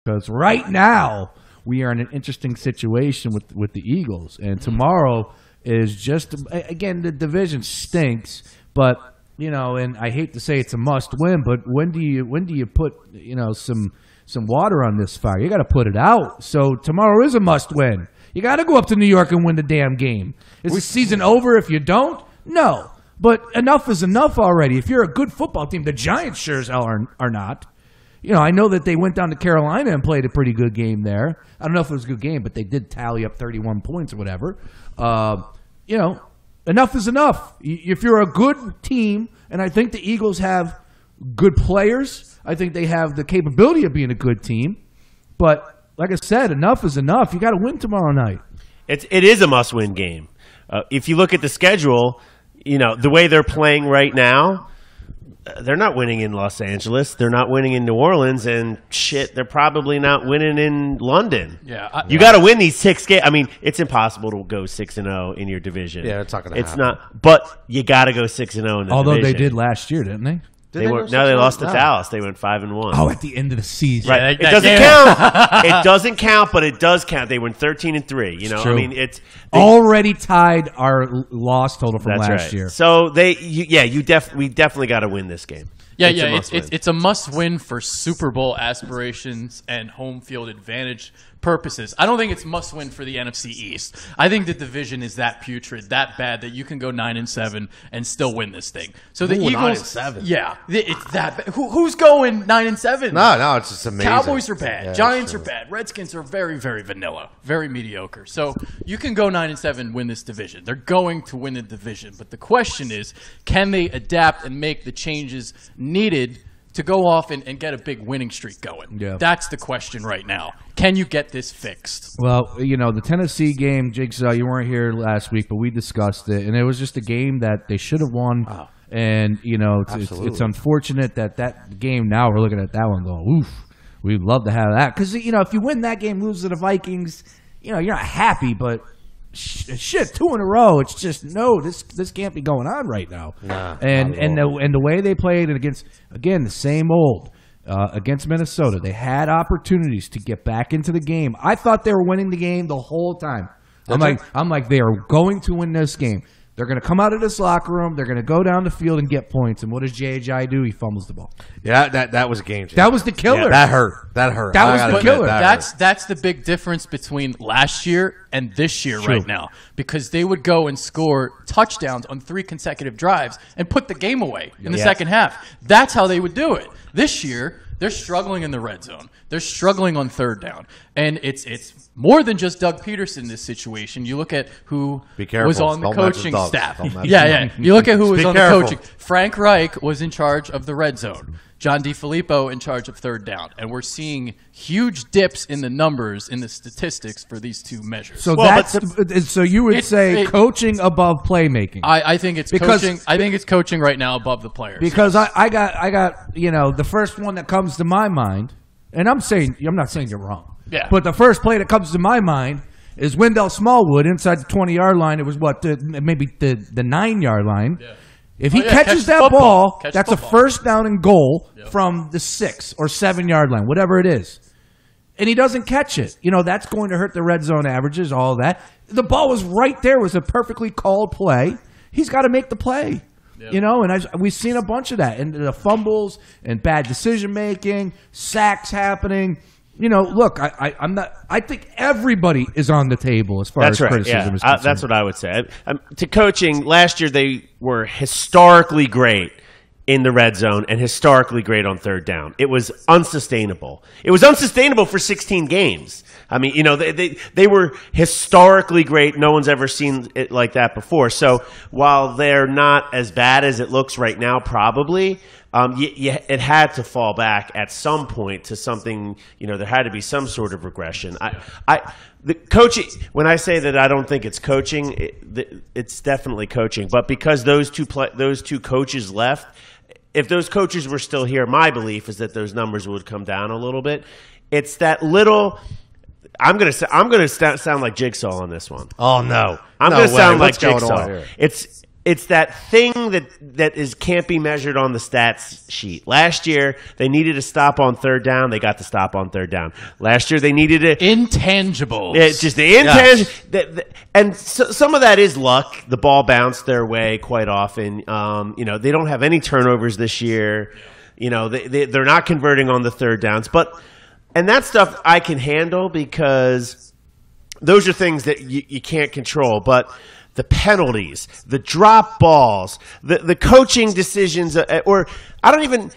because right now we are in an interesting situation with the Eagles, and tomorrow is just again the division stinks, but and I hate to say it's a must win, but when do you put some water on this fire? You got to put it out. So tomorrow is a must win. You got to go up to New York and win the damn game. Is the season over if you don't? No. But enough is enough already. If you're a good football team, the Giants sure as hell are not. I know that they went down to Carolina and played a pretty good game there. I don't know if it was a good game, but they did tally up 31 points or whatever. Enough is enough. If you're a good team, and I think the Eagles have good players, I think they have the capability of being a good team. But like I said, enough is enough. You got to win tomorrow night. It is a must-win game. If you look at the schedule, the way they're playing right now, they're not winning in Los Angeles. They're not winning in New Orleans, and they're probably not winning in London. Yeah, you got to win these 6 games. I mean, it's impossible to go 6-0 in your division. Yeah, it's not going to happen. It's not, but you got to go 6-0 in the division. Although they did last year, didn't they? They lost to Dallas. They went 5-1. Oh, at the end of the season, right? It doesn't count. It doesn't count, but it does count. They went 13-3. True. I mean, they already tied our loss total from last year. So we definitely got to win this game. It's a must-win for Super Bowl aspirations and home field advantage purposes. I don't think it's must-win for the NFC East. I think the division is that putrid, that bad, that you can go 9-7 and still win this thing. So the Eagles, 9-7. Yeah, it's that bad. Who's going 9-7? No, it's just amazing. Cowboys are bad. Yeah, Giants are bad. Redskins are very, very vanilla, very mediocre. So you can go 9-7, win this division. They're going to win the division. But the question is, can they adapt and make the changes needed to go off and get a big winning streak going? Yeah. That's the question right now. Can you get this fixed? Well, the Tennessee game, Jigsaw, you weren't here last week, but we discussed it, and it was just a game that they should have won. Oh. And, it's unfortunate that game now we're looking at that one going, oof, we'd love to have that. Because, if you win that game, lose to the Vikings, you're not happy, but shit, 2 in a row. It's just this can't be going on right now. Nah, and the way they played against the same old against Minnesota, they had opportunities to get back into the game. I thought they were winning the game the whole time. I'm like they are going to win this game. They're going to come out of this locker room. They're going to go down the field and get points. And what does J.J. do? He fumbles the ball. Yeah, that was a game changer. That was the killer. Yeah, that hurt. That was the killer. That's the big difference between last year and this year right now. Because they would go and score touchdowns on 3 consecutive drives and put the game away in the second half. That's how they would do it. This year, they're struggling in the red zone. They're struggling on third down. And it's more than just Doug Peterson in this situation. You look at who was on the coaching staff. You look at who was on the coaching. Frank Reich was in charge of the red zone. John DeFilippo in charge of third down. And we're seeing huge dips in the numbers, in the statistics for these two measures. So so you would say coaching above playmaking. I think it's coaching. I think it's coaching right now above the players. Because I got the first one that comes to my mind, and I'm not saying you're wrong. Yeah. But the first play that comes to my mind is Wendell Smallwood inside the 20-yard line. It was maybe the 9-yard line. Yeah. If he catches that ball, that's a first down and goal from the 6 or 7-yard line, whatever it is. And he doesn't catch it. That's going to hurt the red zone averages, all that. The ball was right there. It was a perfectly called play. He's got to make the play. Yep. And we've seen a bunch of that. And the fumbles and bad decision-making, sacks happening. Look, I think everybody is on the table as far as criticism is concerned. That's what I would say. To coaching, last year they were historically great in the red zone and historically great on third down. It was unsustainable. It was unsustainable for 16 games. I mean, they were historically great. No one's ever seen it like that before. So while they're not as bad as it looks right now, probably, it had to fall back at some point to something. There had to be some sort of regression. The coaching. When I say that I don't think it's coaching, it's definitely coaching. But because those two coaches left, if those coaches were still here, my belief is that those numbers would come down a little bit. It's that little. I'm gonna sound like Jigsaw on this one. Oh no! I'm gonna sound like Jigsaw. it's that thing that can't be measured on the stats sheet. Last year, they needed a stop on third down. They got the stop on third down. Last year, they needed a intangibles. It's just the intangibles. And so, some of that is luck. The ball bounced their way quite often. They don't have any turnovers this year. They're not converting on the third downs. And that stuff I can handle because those are things that you can't control. But the penalties, the drop balls, the coaching decisions, or I don't even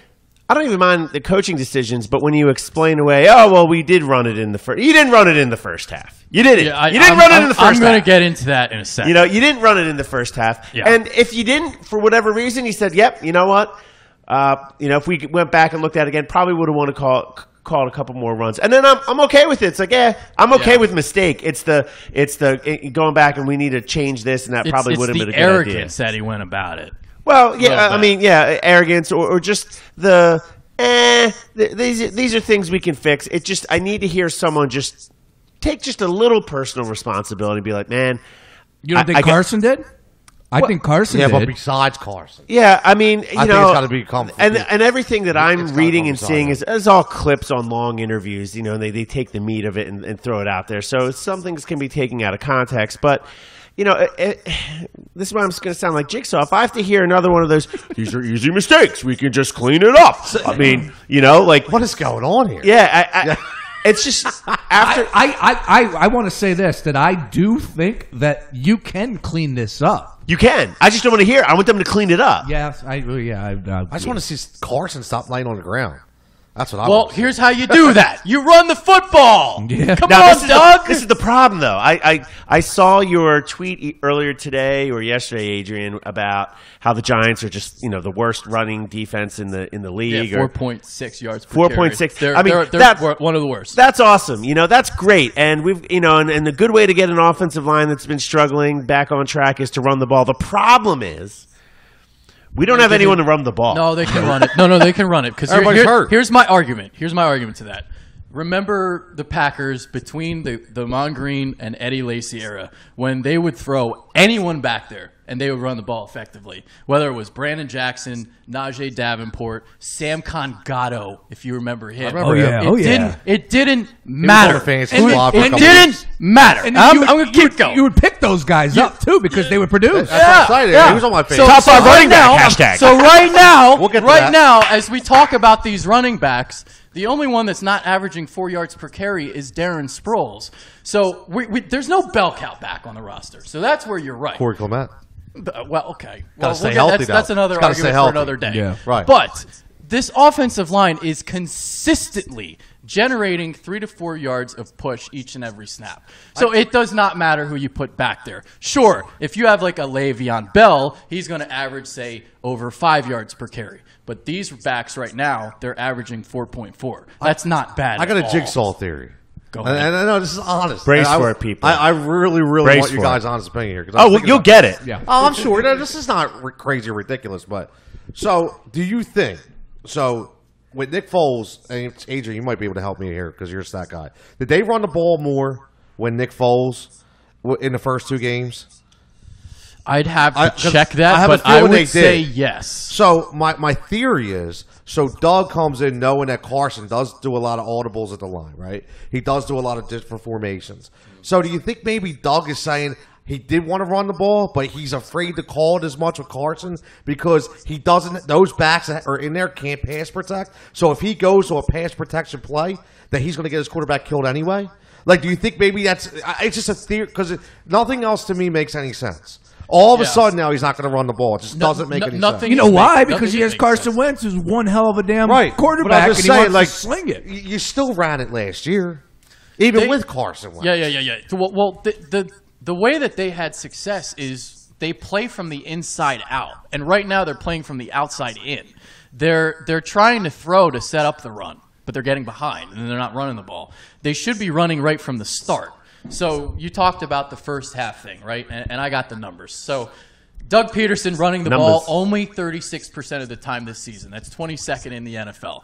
mind the coaching decisions, but when you explain away, we did run it in the first. You didn't run it in the first half. You didn't. Yeah, you didn't run it in the first half. I'm going to get into that in a second. You didn't run it in the first half. Yeah. And if you didn't, for whatever reason, you said, "Yep, you know what? If we went back and looked at it again, probably would have wanted to call a couple more runs." And then I'm okay with it. It's like, I'm okay with mistake. It's the going back and we need to change this, and that probably would have been a good idea. It's the arrogance that he went about it. Well, yeah, arrogance or just these are things we can fix. It just I need to hear someone just take just a little personal responsibility and be like, man, you don't think Carson did? I think Carson did. Yeah, but besides Carson. Yeah, I mean, I think it's got to become and everything that I'm reading and seeing is all clips on long interviews. And they take the meat of it and throw it out there. So some things can be taken out of context. But this is why I'm just going to sound like Jigsaw. If I have to hear another one of those, these are easy mistakes. We can just clean it up. I mean, what is going on here? Yeah, it's just after I want to say this, that I do think that you can clean this up. You can. I just don't want to hear it. I want them to clean it up. Yes, I just want to see Carson stop laying on the ground. That's what I want. Well, here's how you do that. You run the football. Yeah. Come Now, on, Doug. This is the problem, though. I saw your tweet earlier today or yesterday, Adrian, about how the Giants are just the worst running defense in the league. Yeah, 4.6 yards per 4.6. carry. They're one of the worst. That's awesome. That's great. And we've and the good way to get an offensive line that's been struggling back on track is to run the ball. The problem is we don't have anyone to run the ball. No, they can run it. No, they can run it because everybody's hurt. Here's my argument. Here's my argument to that. Remember the Packers between the Mon Green and Eddie Lacy era when they would throw anyone back there and they would run the ball effectively. Whether it was Brandon Jackson, Najee Davenport, Sam Congatto, if you remember him. I remember him. It didn't matter. It didn't matter. And I'm going to keep going. You would pick those guys up too because they would produce. That's what I'm saying. He was on my face. Top five running back hashtag. So right now, We'll get to that. now, as we talk about these running backs, the only one that's not averaging 4 yards per carry is Darren Sproles. So there's no bell cow back on the roster. So that's where you're right. Corey Clement. Well, okay. Gotta stay healthy, that's though. another Gotta stay argument for healthy. another day. Yeah. Right. But this offensive line is consistently generating 3 to 4 yards of push each and every snap. So it does not matter who you put back there. Sure, if you have like a Le'Veon Bell, he's going to average, say, over 5 yards per carry. But these backs right now, they're averaging 4.4. That's not bad. I got at a all. jigsaw theory. Go ahead. And I know this is honest. Brace And for it, people. I really Brace want you for guys' it. honest opinion here. Oh, well, you'll get it. Yeah. Oh, I'm sure. No, this is not crazy or ridiculous, but so do you think? So with Nick Foles and Adrian, you might be able to help me here because you're a stat guy. Did they run the ball more when Nick Foles in the first 2 games? I'd have to 'cause check I that, have a but I feeling they would say did. yes. So my theory is, so Doug comes in knowing that Carson does do a lot of audibles at the line, right? He does do a lot of different formations. So do you think maybe Doug is saying he did want to run the ball, but he's afraid to call it as much with Carson because he doesn't, those backs that are in there can't pass protect. So if he goes to a pass protection play, that he's going to get his quarterback killed anyway? Like, do you think maybe that's, it's just a theory, because nothing else to me makes any sense. All of a sudden now he's not going to run the ball. It just doesn't make any sense. You know why? Because he has Carson Wentz, who's one hell of a damn quarterback, but I'm just and saying, he wants to sling it. You still ran it last year, even with Carson Wentz. Yeah. Well, the way that they had success is they play from the inside out, and right now they're playing from the outside in. They're trying to throw to set up the run, but they're getting behind, and they're not running the ball. They should be running right from the start. So you talked about the first half thing, right? And I got the numbers. So Doug Peterson running the ball only 36% of the time this season. That's 22nd in the NFL.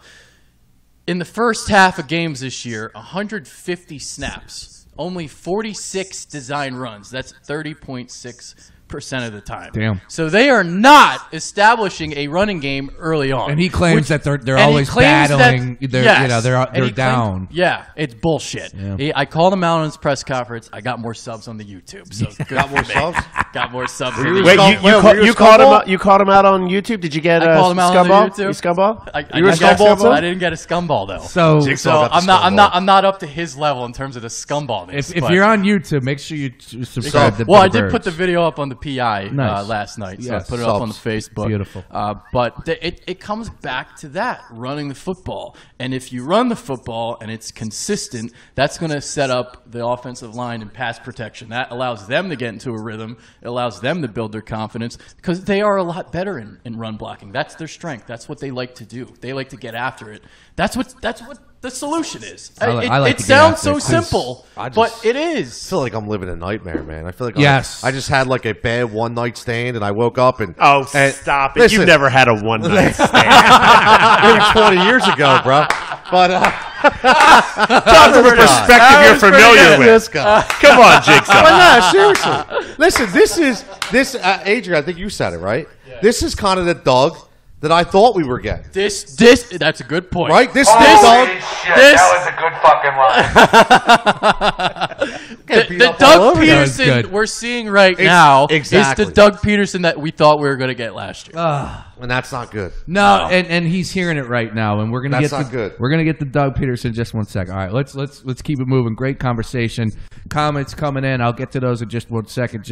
In the first half of games this year, 150 snaps, only 46 design runs. That's 30.6 of the time. Damn. So they are not establishing a running game early on. And he claims that they're and he always claims that- battling. They're yes. they're And he down. claims- yeah, it's bullshit. Yeah. I called him out on his press conference. I got more subs on the YouTube. So good Got more for me. subs? Got more subs. Were than you me. Wait, Scum- you you called him scumball? out? You called him out on YouTube? Did you get I called him out on the scumball? YouTube. You scumball? I You were a didn't get scumball too? I didn't get a scumball though. So So got the I'm not up to his level in terms of the scumballness. if but- you're on YouTube, make sure you subscribe to well, I Bill did put the Birds. video up on the PI Nice. last night, so Yes, I put it up on the subs. Facebook. Beautiful. But it comes back to that, running the football. And if you run the football and it's consistent, that's going to set up the offensive line and pass protection. That allows them to get into a rhythm. It allows them to build their confidence because they are a lot better in run blocking. That's their strength. That's what they like to do. They like to get after it. That's what the solution is. I like It to get sounds after it so 'cause simple, I just- but it I is. feel like I'm living a nightmare, man. I feel like Yes. I just had like a bad one night stand, and I woke up and Oh, and- stop it. Listen, You've never had a one night stand. it was 20 years ago, bro. But Talk from a perspective you're familiar this with. guy. Come on, Jigsaw. But no, seriously. Listen, this Adrian. I think you said it right. This is kind of the Doug that I thought we were getting. That's a good point. Right? This Holy Doug. shit, this- that was a good fucking line. The all Doug over That was Peterson good. we're seeing right now exactly. is the Doug Peterson that we thought we were going to get last year. And that's not good. No, and he's hearing it right now, and we're gonna That's get not good. We're gonna get the Doug Peterson in just 1 second. All right, let's keep it moving. Great conversation, comments coming in. I'll get to those in just 1 second.